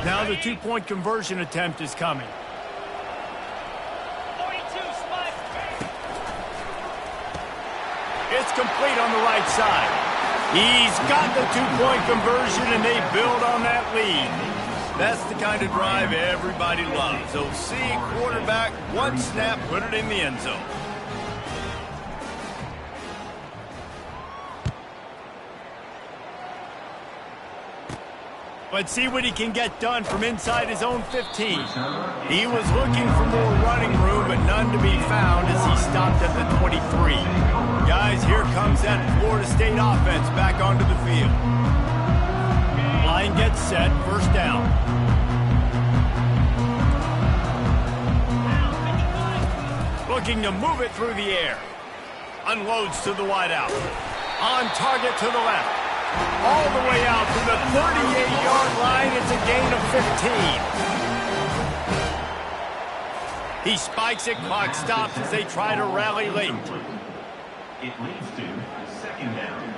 Now the 2-point conversion attempt is coming. It's complete on the right side. He's got the 2-point conversion, and they build on that lead. That's the kind of drive everybody loves. OC quarterback, 1 snap, put it in the end zone. Let's see what he can get done from inside his own 15. He was looking for more running room, but none to be found as he stopped at the 23. Guys, here comes that Florida State offense back onto the field. Line gets set, first down. Looking to move it through the air. Unloads to the wideout. On target to the left. All the way out to the 38-yard line. It's a gain of 15. He spikes it. Clock stops as they try to rally late. It leads to second down.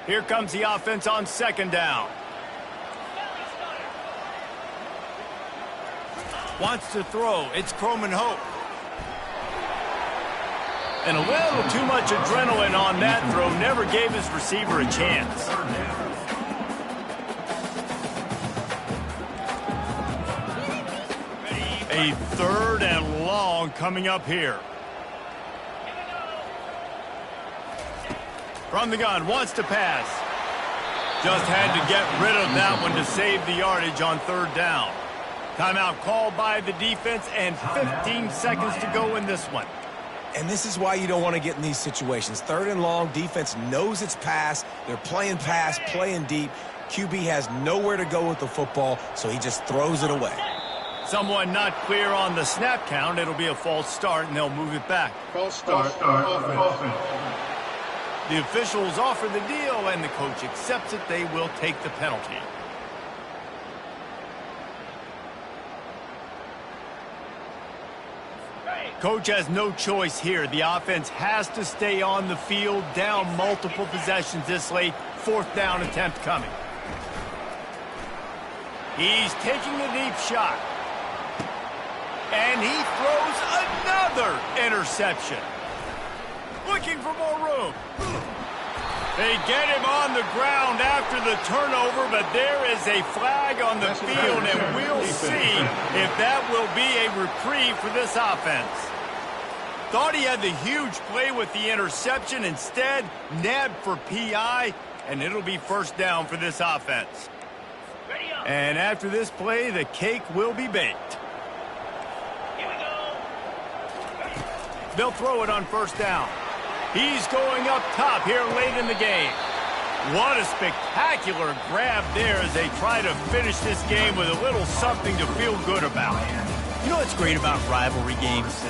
Here comes the offense on second down. Wants to throw. It's Croman Hope. And a little too much adrenaline on that throw. Never gave his receiver a chance. A third and long coming up here. From the gun, wants to pass. Just had to get rid of that one to save the yardage on third down. Timeout called by the defense and 15 seconds to go in this one. And this is why you don't want to get in these situations. Third and long, defense knows it's pass. They're playing pass, playing deep. QB has nowhere to go with the football, so he just throws it away. Someone not clear on the snap count. It'll be a false start, and they'll move it back. False start. Offense. The officials offer the deal, and the coach accepts it. They will take the penalty. Coach has no choice here. The offense has to stay on the field, down multiple possessions this late. Fourth down attempt coming. He's taking a deep shot. And he throws another interception. Looking for more room. They get him on the ground after the turnover, but there is a flag on the field, and we'll see if that will be a reprieve for this offense. Thought he had the huge play with the interception. Instead, nabbed for PI, and it'll be first down for this offense. And after this play, the cake will be baked. They'll throw it on first down. He's going up top here late in the game. What a spectacular grab there as they try to finish this game with a little something to feel good about. You know what's great about rivalry games?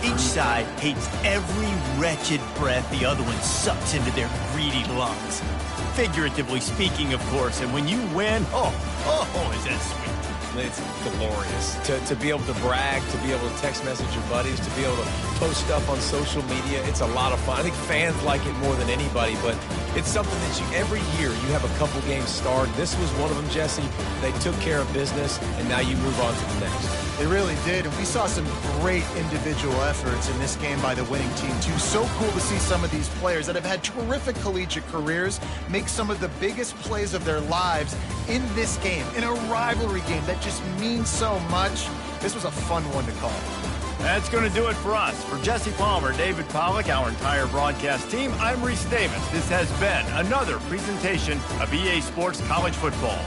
Each side hates every wretched breath the other one sucks into their greedy lungs. Figuratively speaking, of course, and when you win, is that sweet. It's glorious. To be able to brag, to be able to text message your buddies, to be able to post stuff on social media, it's a lot of fun. I think fans like it more than anybody, but it's something that every year you have a couple games start. This was one of them, Jesse. They took care of business, and now you move on to the next. They really did, and we saw some great individual efforts in this game by the winning team, too. So cool to see some of these players that have had terrific collegiate careers make some of the biggest plays of their lives in this game, in a rivalry game that just means so much. This was a fun one to call. That's going to do it for us. For Jesse Palmer, David Pollack, our entire broadcast team, I'm Reese Davis. This has been another presentation of EA Sports College Football.